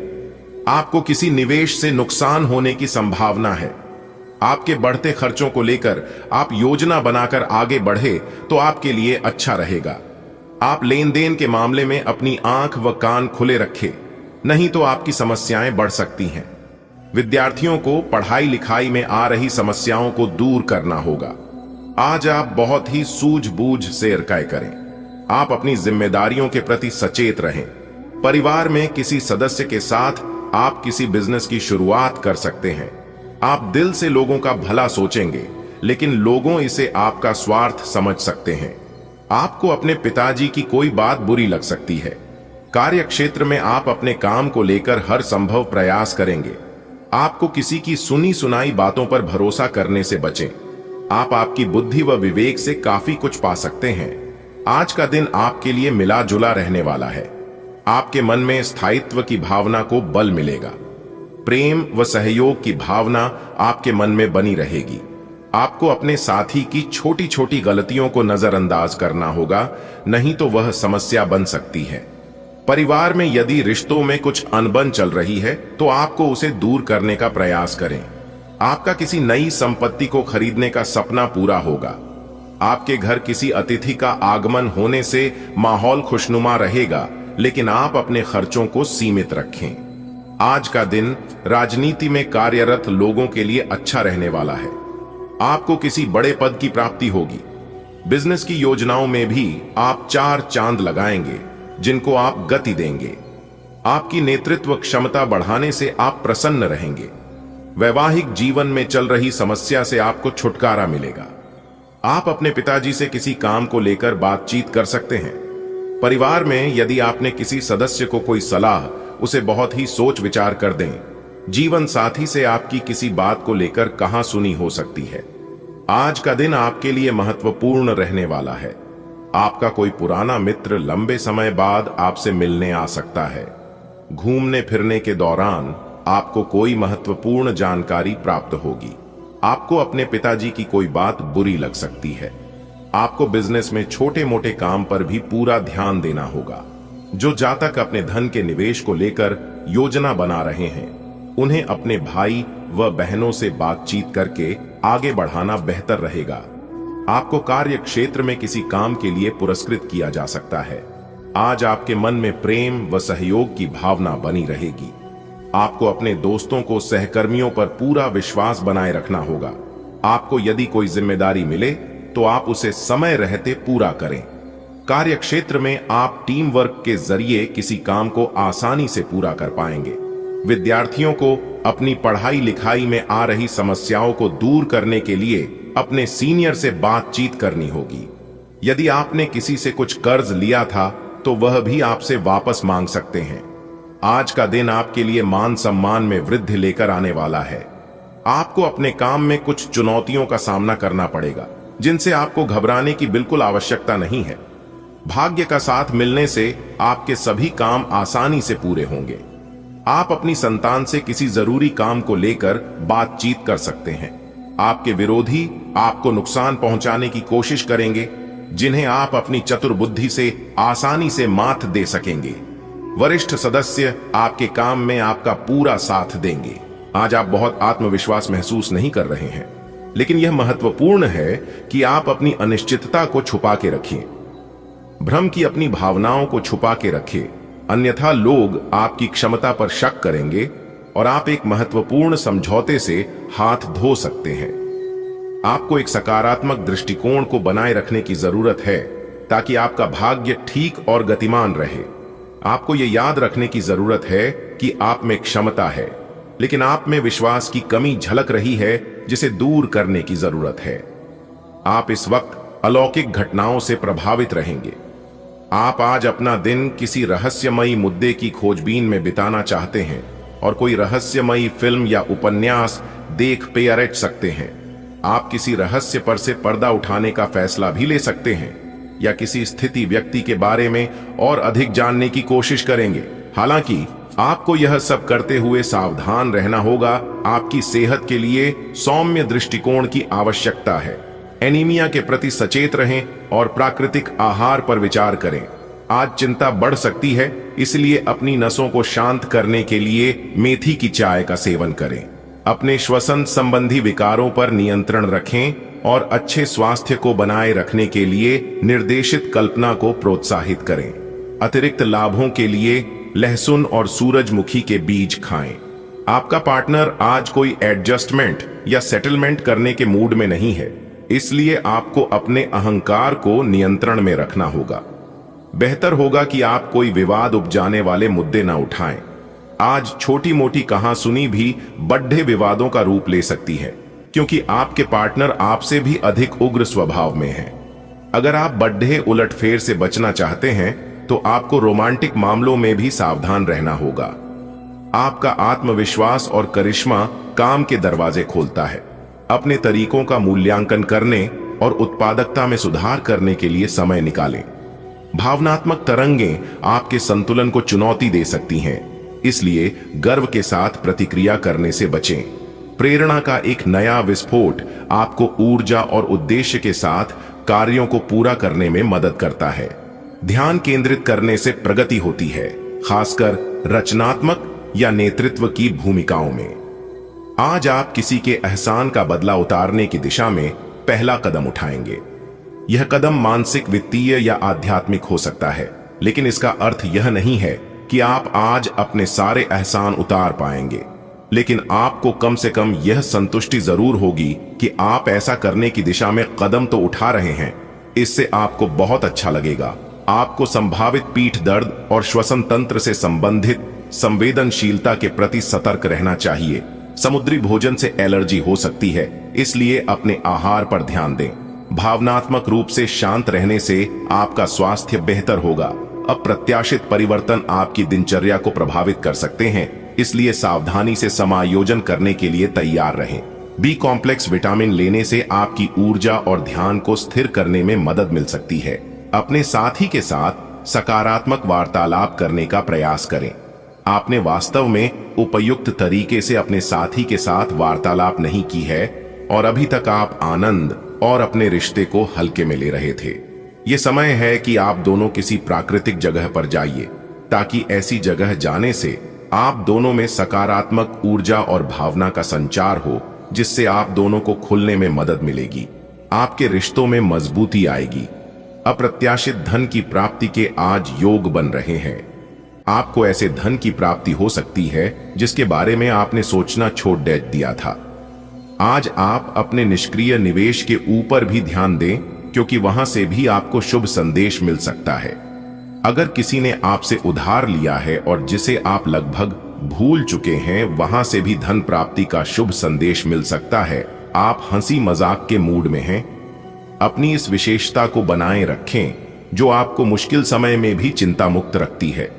आपको किसी निवेश से नुकसान होने की संभावना है। आपके बढ़ते खर्चों को लेकर आप योजना बनाकर आगे बढ़े तो आपके लिए अच्छा रहेगा। आप लेन देन के मामले में अपनी आंख व कान खुले रखें, नहीं तो आपकी समस्याएं बढ़ सकती हैं। विद्यार्थियों को पढ़ाई लिखाई में आ रही समस्याओं को दूर करना होगा। आज आप बहुत ही सूझबूझ से कार्य करें। आप अपनी जिम्मेदारियों के प्रति सचेत रहें। परिवार में किसी सदस्य के साथ आप किसी बिजनेस की शुरुआत कर सकते हैं। आप दिल से लोगों का भला सोचेंगे, लेकिन लोगों इसे आपका स्वार्थ समझ सकते हैं। आपको अपने पिताजी की कोई बात बुरी लग सकती है। कार्य क्षेत्र में आप अपने काम को लेकर हर संभव प्रयास करेंगे। आपको किसी की सुनी सुनाई बातों पर भरोसा करने से बचें। आप आपकी बुद्धि व विवेक से काफी कुछ पा सकते हैं। आज का दिन आपके लिए मिला जुला रहने वाला है। आपके मन में स्थायित्व की भावना को बल मिलेगा। प्रेम व सहयोग की भावना आपके मन में बनी रहेगी। आपको अपने साथी की छोटी छोटी गलतियों को नजरअंदाज करना होगा, नहीं तो वह समस्या बन सकती है। परिवार में यदि रिश्तों में कुछ अनबन चल रही है तो आपको उसे दूर करने का प्रयास करें। आपका किसी नई संपत्ति को खरीदने का सपना पूरा होगा। आपके घर किसी अतिथि का आगमन होने से माहौल खुशनुमा रहेगा, लेकिन आप अपने खर्चों को सीमित रखें। आज का दिन राजनीति में कार्यरत लोगों के लिए अच्छा रहने वाला है। आपको किसी बड़े पद की प्राप्ति होगी। बिजनेस की योजनाओं में भी आप 4 चांद लगाएंगे, जिनको आप गति देंगे। आपकी नेतृत्व क्षमता बढ़ाने से आप प्रसन्न रहेंगे। वैवाहिक जीवन में चल रही समस्या से आपको छुटकारा मिलेगा। आप अपने पिताजी से किसी काम को लेकर बातचीत कर सकते हैं। परिवार में यदि आपने किसी सदस्य को कोई सलाह, उसे बहुत ही सोच विचार कर दें। जीवन साथी से आपकी किसी बात को लेकर कहां सुनी हो सकती है। आज का दिन आपके लिए महत्वपूर्ण रहने वाला है। आपका कोई पुराना मित्र लंबे समय बाद आपसे मिलने आ सकता है। घूमने फिरने के दौरान आपको कोई महत्वपूर्ण जानकारी प्राप्त होगी। आपको अपने पिताजी की कोई बात बुरी लग सकती है। आपको बिजनेस में छोटे मोटे काम पर भी पूरा ध्यान देना होगा। जो जातक अपने धन के निवेश को लेकर योजना बना रहे हैं, उन्हें अपने भाई व बहनों से बातचीत करके आगे बढ़ाना बेहतर रहेगा। आपको कार्य क्षेत्र में किसी काम के लिए पुरस्कृत किया जा सकता है। आज आपके मन में प्रेम व सहयोग की भावना बनी रहेगी। आपको अपने दोस्तों को सहकर्मियों पर पूरा विश्वास बनाए रखना होगा। आपको यदि कोई जिम्मेदारी मिले तो आप उसे समय रहते पूरा करें। कार्य क्षेत्र में आप टीम वर्क के जरिए किसी काम को आसानी से पूरा कर पाएंगे। विद्यार्थियों को अपनी पढ़ाई लिखाई में आ रही समस्याओं को दूर करने के लिए अपने सीनियर से बातचीत करनी होगी। यदि आपने किसी से कुछ कर्ज लिया था तो वह भी आपसे वापस मांग सकते हैं। आज का दिन आपके लिए मान सम्मान में वृद्धि लेकर आने वाला है। आपको अपने काम में कुछ चुनौतियों का सामना करना पड़ेगा, जिनसे आपको घबराने की बिल्कुल आवश्यकता नहीं है। भाग्य का साथ मिलने से आपके सभी काम आसानी से पूरे होंगे। आप अपनी संतान से किसी जरूरी काम को लेकर बातचीत कर सकते हैं। आपके विरोधी आपको नुकसान पहुंचाने की कोशिश करेंगे, जिन्हें आप अपनी चतुर बुद्धि से आसानी से मात दे सकेंगे। वरिष्ठ सदस्य आपके काम में आपका पूरा साथ देंगे। आज आप बहुत आत्मविश्वास महसूस नहीं कर रहे हैं, लेकिन यह महत्वपूर्ण है कि आप अपनी अनिश्चितता को छुपा के रखिए। भ्रम की अपनी भावनाओं को छुपा के रखें, अन्यथा लोग आपकी क्षमता पर शक करेंगे और आप एक महत्वपूर्ण समझौते से हाथ धो सकते हैं। आपको एक सकारात्मक दृष्टिकोण को बनाए रखने की जरूरत है, ताकि आपका भाग्य ठीक और गतिमान रहे। आपको यह याद रखने की जरूरत है कि आप में क्षमता है, लेकिन आप में विश्वास की कमी झलक रही है, जिसे दूर करने की जरूरत है। आप इस वक्त अलौकिक घटनाओं से प्रभावित रहेंगे। आप आज अपना दिन किसी रहस्यमयी मुद्दे की खोजबीन में बिताना चाहते हैं और कोई रहस्यमयी फिल्म या उपन्यास देख पेरट सकते हैं। आप किसी रहस्य पर से पर्दा उठाने का फैसला भी ले सकते हैं या किसी स्थिति व्यक्ति के बारे में और अधिक जानने की कोशिश करेंगे। हालांकि आपको यह सब करते हुए सावधान रहना होगा। आपकी सेहत के लिए सौम्य दृष्टिकोण की आवश्यकता है। एनीमिया के प्रति सचेत रहें और प्राकृतिक आहार पर विचार करें। आज चिंता बढ़ सकती है, इसलिए अपनी नसों को शांत करने के लिए मेथी की चाय का सेवन करें। अपने श्वसन संबंधी विकारों पर नियंत्रण रखें और अच्छे स्वास्थ्य को बनाए रखने के लिए निर्देशित कल्पना को प्रोत्साहित करें। अतिरिक्त लाभों के लिए लहसुन और सूरजमुखी के बीज खाएं। आपका पार्टनर आज कोई एडजस्टमेंट या सेटलमेंट करने के मूड में नहीं है, इसलिए आपको अपने अहंकार को नियंत्रण में रखना होगा। बेहतर होगा कि आप कोई विवाद उपजाने वाले मुद्दे न उठाएं। आज छोटी मोटी कहासुनी भी बड़े विवादों का रूप ले सकती है, क्योंकि आपके पार्टनर आपसे भी अधिक उग्र स्वभाव में है। अगर आप बड़े उलटफेर से बचना चाहते हैं तो आपको रोमांटिक मामलों में भी सावधान रहना होगा। आपका आत्मविश्वास और करिश्मा काम के दरवाजे खोलता है। अपने तरीकों का मूल्यांकन करने और उत्पादकता में सुधार करने के लिए समय निकालें। भावनात्मक तरंगें आपके संतुलन को चुनौती दे सकती हैं, इसलिए गर्व के साथ प्रतिक्रिया करने से बचें। प्रेरणा का एक नया विस्फोट आपको ऊर्जा और उद्देश्य के साथ कार्यों को पूरा करने में मदद करता है। ध्यान केंद्रित करने से प्रगति होती है, खासकर रचनात्मक या नेतृत्व की भूमिकाओं में। आज आप किसी के एहसान का बदला उतारने की दिशा में पहला कदम उठाएंगे। यह कदम मानसिक, वित्तीय या आध्यात्मिक हो सकता है, लेकिन इसका अर्थ यह नहीं है कि आप आज अपने सारे एहसान उतार पाएंगे। लेकिन आपको कम से कम यह संतुष्टि जरूर होगी कि आप ऐसा करने की दिशा में कदम तो उठा रहे हैं। इससे आपको बहुत अच्छा लगेगा। आपको संभावित पीठ दर्द और श्वसन तंत्र से संबंधित संवेदनशीलता के प्रति सतर्क रहना चाहिए। समुद्री भोजन से एलर्जी हो सकती है, इसलिए अपने आहार पर ध्यान दें। भावनात्मक रूप से शांत रहने से आपका स्वास्थ्य बेहतर होगा। अप्रत्याशित परिवर्तन आपकी दिनचर्या को प्रभावित कर सकते हैं, इसलिए सावधानी से समायोजन करने के लिए तैयार रहें। बी कॉम्प्लेक्स विटामिन लेने से आपकी ऊर्जा और ध्यान को स्थिर करने में मदद मिल सकती है। अपने साथी के साथ सकारात्मक वार्तालाप करने का प्रयास करें। आपने वास्तव में उपयुक्त तरीके से अपने साथी के साथ वार्तालाप नहीं की है और अभी तक आप आनंद और अपने रिश्ते को हल्के में ले रहे थे। ये समय है कि आप दोनों किसी प्राकृतिक जगह पर जाइए, ताकि ऐसी जगह जाने से आप दोनों में सकारात्मक ऊर्जा और भावना का संचार हो, जिससे आप दोनों को खुलने में मदद मिलेगी। आपके रिश्तों में मजबूती आएगी। अप्रत्याशित धन की प्राप्ति के आज योग बन रहे हैं। आपको ऐसे धन की प्राप्ति हो सकती है जिसके बारे में आपने सोचना छोड़ दिया था। आज आप अपने निष्क्रिय निवेश के ऊपर भी ध्यान दें, क्योंकि वहां से भी आपको शुभ संदेश मिल सकता है। अगर किसी ने आपसे उधार लिया है और जिसे आप लगभग भूल चुके हैं, वहां से भी धन प्राप्ति का शुभ संदेश मिल सकता है। आप हंसी मजाक के मूड में हैं। अपनी इस विशेषता को बनाए रखें, जो आपको मुश्किल समय में भी चिंता मुक्त रखती है।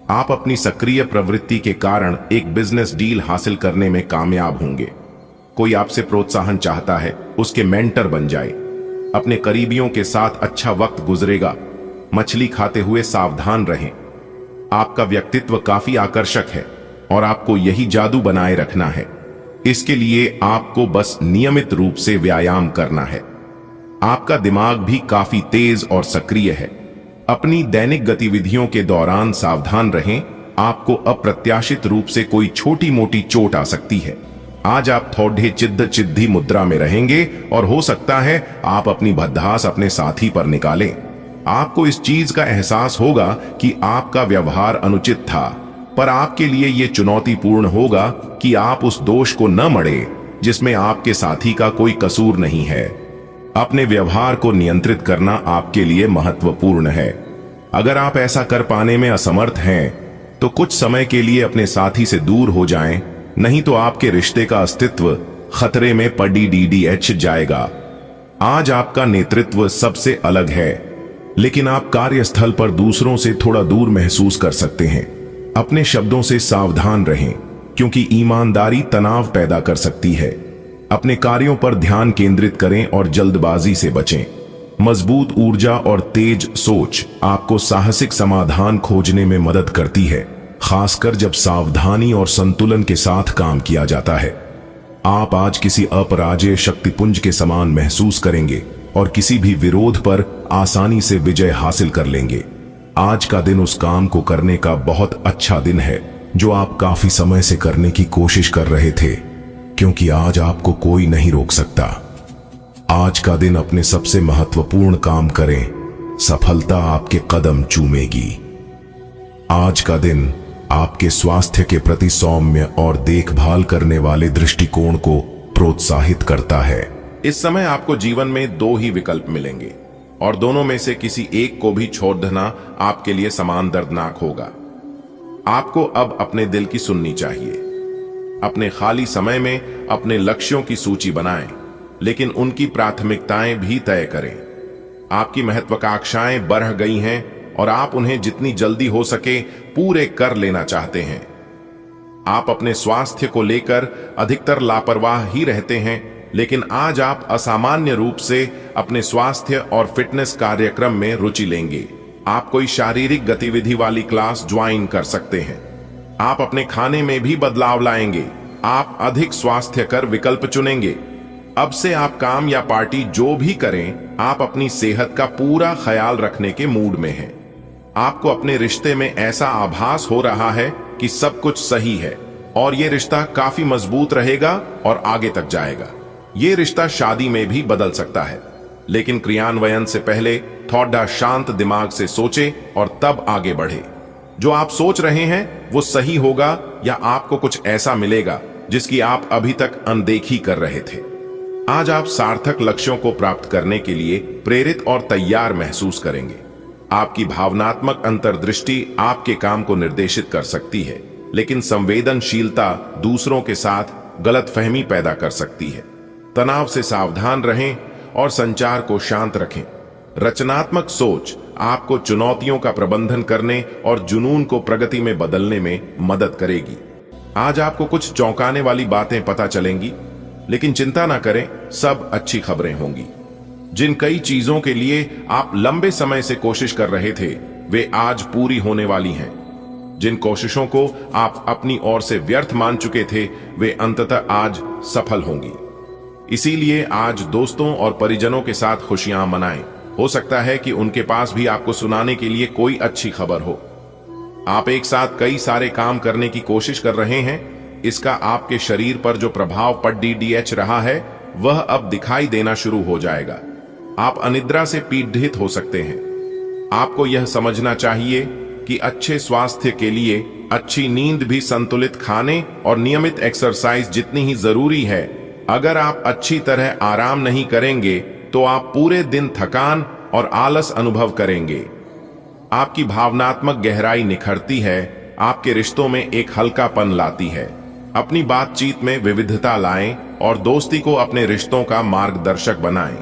आप अपनी सक्रिय प्रवृत्ति के कारण एक बिजनेस डील हासिल करने में कामयाब होंगे। कोई आपसे प्रोत्साहन चाहता है, उसके मेंटर बन जाए। अपने करीबियों के साथ अच्छा वक्त गुजरेगा। मछली खाते हुए सावधान रहें। आपका व्यक्तित्व काफी आकर्षक है और आपको यही जादू बनाए रखना है। इसके लिए आपको बस नियमित रूप से व्यायाम करना है। आपका दिमाग भी काफी तेज और सक्रिय है। अपनी दैनिक गतिविधियों के दौरान सावधान रहें। आपको अप्रत्याशित रूप से कोई छोटी मोटी चोट आ सकती है। आज आप थोड़े चिद्ध मुद्रा में रहेंगे और हो सकता है आप अपनी भद्दास अपने साथी पर निकालें। आपको इस चीज का एहसास होगा कि आपका व्यवहार अनुचित था, पर आपके लिए यह चुनौतीपूर्ण होगा कि आप उस दोष को न मढ़े जिसमें आपके साथी का कोई कसूर नहीं है। अपने व्यवहार को नियंत्रित करना आपके लिए महत्वपूर्ण है। अगर आप ऐसा कर पाने में असमर्थ हैं, तो कुछ समय के लिए अपने साथी से दूर हो जाएं, नहीं तो आपके रिश्ते का अस्तित्व खतरे में पड़ जाएगा। आज आपका नेतृत्व सबसे अलग है, लेकिन आप कार्यस्थल पर दूसरों से थोड़ा दूर महसूस कर सकते हैं। अपने शब्दों से सावधान रहें, क्योंकि ईमानदारी तनाव पैदा कर सकती है। अपने कार्यों पर ध्यान केंद्रित करें और जल्दबाजी से बचें। मजबूत ऊर्जा और तेज सोच आपको साहसिक समाधान खोजने में मदद करती है, खासकर जब सावधानी और संतुलन के साथ काम किया जाता है। आप आज किसी अपराजेय शक्तिपुंज के समान महसूस करेंगे और किसी भी विरोध पर आसानी से विजय हासिल कर लेंगे। आज का दिन उस काम को करने का बहुत अच्छा दिन है जो आप काफी समय से करने की कोशिश कर रहे थे, क्योंकि आज आपको कोई नहीं रोक सकता। आज का दिन अपने सबसे महत्वपूर्ण काम करें, सफलता आपके कदम चूमेगी। आज का दिन आपके स्वास्थ्य के प्रति सौम्य और देखभाल करने वाले दृष्टिकोण को प्रोत्साहित करता है। इस समय आपको जीवन में दो ही विकल्प मिलेंगे और दोनों में से किसी एक को भी छोड़ देना आपके लिए समान दर्दनाक होगा। आपको अब अपने दिल की सुननी चाहिए। अपने खाली समय में अपने लक्ष्यों की सूची बनाएं, लेकिन उनकी प्राथमिकताएं भी तय करें। आपकी महत्वाकांक्षाएं बढ़ गई हैं और आप उन्हें जितनी जल्दी हो सके पूरे कर लेना चाहते हैं। आप अपने स्वास्थ्य को लेकर अधिकतर लापरवाह ही रहते हैं, लेकिन आज आप असामान्य रूप से अपने स्वास्थ्य और फिटनेस कार्यक्रम में रुचि लेंगे। आप कोई शारीरिक गतिविधि वाली क्लास ज्वाइन कर सकते हैं। आप अपने खाने में भी बदलाव लाएंगे। आप अधिक स्वास्थ्यकर विकल्प चुनेंगे। अब से आप काम या पार्टी जो भी करें, आप अपनी सेहत का पूरा ख्याल रखने के मूड में हैं। आपको अपने रिश्ते में ऐसा आभास हो रहा है कि सब कुछ सही है और ये रिश्ता काफी मजबूत रहेगा और आगे तक जाएगा। ये रिश्ता शादी में भी बदल सकता है, लेकिन क्रियान्वयन से पहले थोड़ा शांत दिमाग से सोचे और तब आगे बढ़े। जो आप सोच रहे हैं वो सही होगा या आपको कुछ ऐसा मिलेगा जिसकी आप अभी तक अनदेखी कर रहे थे। आज आप सार्थक लक्ष्यों को प्राप्त करने के लिए प्रेरित और तैयार महसूस करेंगे। आपकी भावनात्मक अंतर्दृष्टि आपके काम को निर्देशित कर सकती है, लेकिन संवेदनशीलता दूसरों के साथ गलतफहमी पैदा कर सकती है। तनाव से सावधान रहें और संचार को शांत रखें। रचनात्मक सोच आपको चुनौतियों का प्रबंधन करने और जुनून को प्रगति में बदलने में मदद करेगी। आज आपको कुछ चौंकाने वाली बातें पता चलेंगी, लेकिन चिंता ना करें, सब अच्छी खबरें होंगी। जिन कई चीजों के लिए आप लंबे समय से कोशिश कर रहे थे, वे आज पूरी होने वाली हैं। जिन कोशिशों को आप अपनी ओर से व्यर्थ मान चुके थे, वे अंततः आज सफल होंगी। इसीलिए आज दोस्तों और परिजनों के साथ खुशियां मनाएं। हो सकता है कि उनके पास भी आपको सुनाने के लिए कोई अच्छी खबर हो। आप एक साथ कई सारे काम करने की कोशिश कर रहे हैं। इसका आपके शरीर पर जो प्रभाव पड़ रहा है, वह अब दिखाई देना शुरू हो जाएगा। आप अनिद्रा से पीड़ित हो सकते हैं। आपको यह समझना चाहिए कि अच्छे स्वास्थ्य के लिए अच्छी नींद भी संतुलित खाने और नियमित एक्सरसाइज जितनी ही जरूरी है। अगर आप अच्छी तरह आराम नहीं करेंगे तो आप पूरे दिन थकान और आलस अनुभव करेंगे। आपकी भावनात्मक गहराई निखरती है, आपके रिश्तों में एक हल्कापन लाती है। अपनी बातचीत में विविधता लाएं और दोस्ती को अपने रिश्तों का मार्गदर्शक बनाएं।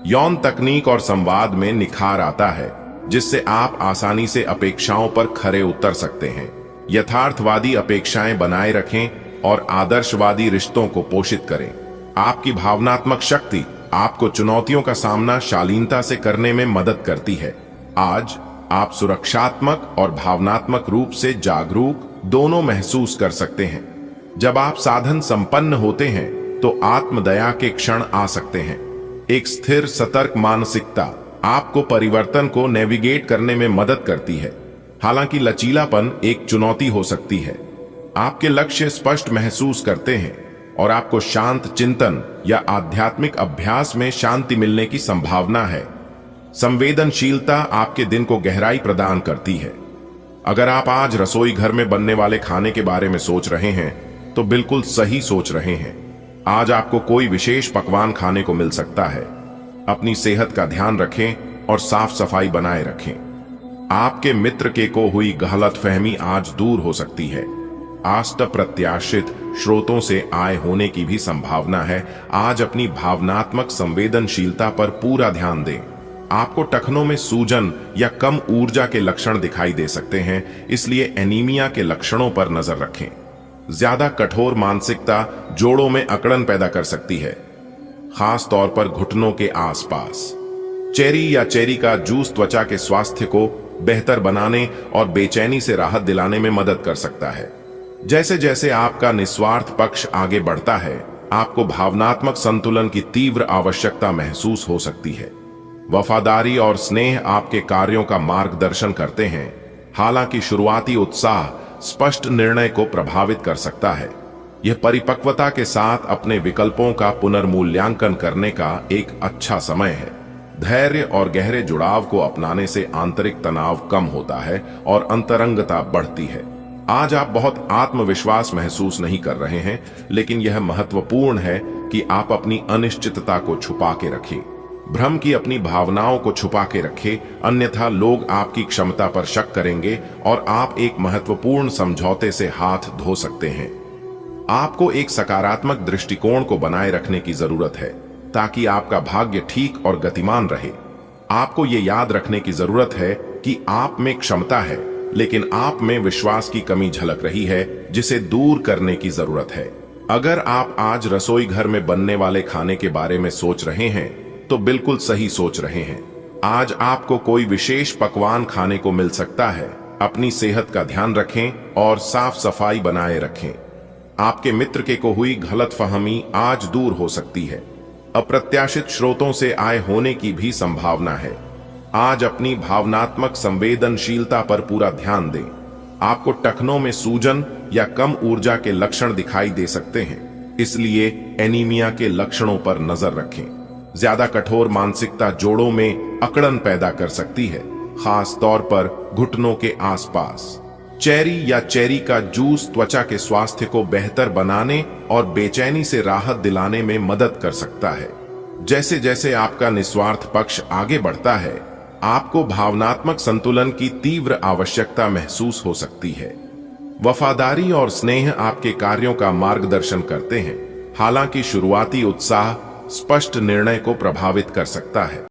यौन तकनीक और संवाद में निखार आता है, जिससे आप आसानी से अपेक्षाओं पर खरे उतर सकते हैं। यथार्थवादी अपेक्षाएं बनाए रखें और आदर्शवादी रिश्तों को पोषित करें। आपकी भावनात्मक शक्ति आपको चुनौतियों का सामना शालीनता से करने में मदद करती है। आज आप सुरक्षात्मक और भावनात्मक रूप से जागरूक दोनों महसूस कर सकते हैं। जब आप साधन संपन्न होते हैं तो आत्मदया के क्षण आ सकते हैं। एक स्थिर सतर्क मानसिकता आपको परिवर्तन को नेविगेट करने में मदद करती है। हालांकि लचीलापन एक चुनौती हो सकती है। आपके लक्ष्य स्पष्ट महसूस करते हैं और आपको शांत चिंतन या आध्यात्मिक अभ्यास में शांति मिलने की संभावना है। संवेदनशीलता आपके दिन को गहराई प्रदान करती है। अगर आप आज रसोई घर में बनने वाले खाने के बारे में सोच रहे हैं तो बिल्कुल सही सोच रहे हैं। आज आपको कोई विशेष पकवान खाने को मिल सकता है। अपनी सेहत का ध्यान रखें और साफ सफाई बनाए रखें। आपके मित्र के को हुई गलतफहमी आज दूर हो सकती है। अप्रत्याशित स्रोतों से आय होने की भी संभावना है। आज अपनी भावनात्मक संवेदनशीलता पर पूरा ध्यान दें। आपको टखनों में सूजन या कम ऊर्जा के लक्षण दिखाई दे सकते हैं, इसलिए एनीमिया के लक्षणों पर नजर रखें। ज्यादा कठोर मानसिकता जोड़ों में अकड़न पैदा कर सकती है, खास तौर पर घुटनों के आसपास। चेरी या चेरी का जूस त्वचा के स्वास्थ्य को बेहतर बनाने और बेचैनी से राहत दिलाने में मदद कर सकता है। जैसे जैसे आपका निस्वार्थ पक्ष आगे बढ़ता है, आपको भावनात्मक संतुलन की तीव्र आवश्यकता महसूस हो सकती है। वफादारी और स्नेह आपके कार्यों का मार्गदर्शन करते हैं, हालांकि शुरुआती उत्साह स्पष्ट निर्णय को प्रभावित कर सकता है। यह परिपक्वता के साथ अपने विकल्पों का पुनर्मूल्यांकन करने का एक अच्छा समय है। धैर्य और गहरे जुड़ाव को अपनाने से आंतरिक तनाव कम होता है और अंतरंगता बढ़ती है। आज आप बहुत आत्मविश्वास महसूस नहीं कर रहे हैं, लेकिन यह महत्वपूर्ण है कि आप अपनी अनिश्चितता को छुपा के रखें। भ्रम की अपनी भावनाओं को छुपा के रखें, अन्यथा लोग आपकी क्षमता पर शक करेंगे और आप एक महत्वपूर्ण समझौते से हाथ धो सकते हैं। आपको एक सकारात्मक दृष्टिकोण को बनाए रखने की जरूरत है ताकि आपका भाग्य ठीक और गतिमान रहे। आपको ये याद रखने की जरूरत है कि आप में क्षमता है, लेकिन आप में विश्वास की कमी झलक रही है, जिसे दूर करने की जरूरत है। अगर आप आज रसोई घर में बनने वाले खाने के बारे में सोच रहे हैं, तो बिल्कुल सही सोच रहे हैं। आज आपको कोई विशेष पकवान खाने को मिल सकता है। अपनी सेहत का ध्यान रखें और साफ सफाई बनाए रखें। आपके मित्र के को हुई गलतफहमी आज दूर हो सकती है। अप्रत्याशित स्रोतों से आय होने की भी संभावना है। आज अपनी भावनात्मक संवेदनशीलता पर पूरा ध्यान दें। आपको टखनों में सूजन या कम ऊर्जा के लक्षण दिखाई दे सकते हैं, इसलिए एनीमिया के लक्षणों पर नजर रखें। ज्यादा कठोर मानसिकता जोड़ों में अकड़न पैदा कर सकती है, खास तौर पर घुटनों के आसपास। चेरी या चेरी का जूस त्वचा के स्वास्थ्य को बेहतर बनाने और बेचैनी से राहत दिलाने में मदद कर सकता है। जैसे जैसे आपका निस्वार्थ पक्ष आगे बढ़ता है, आपको भावनात्मक संतुलन की तीव्र आवश्यकता महसूस हो सकती है। वफादारी और स्नेह आपके कार्यों का मार्गदर्शन करते हैं, हालांकि शुरुआती उत्साह स्पष्ट निर्णय को प्रभावित कर सकता है।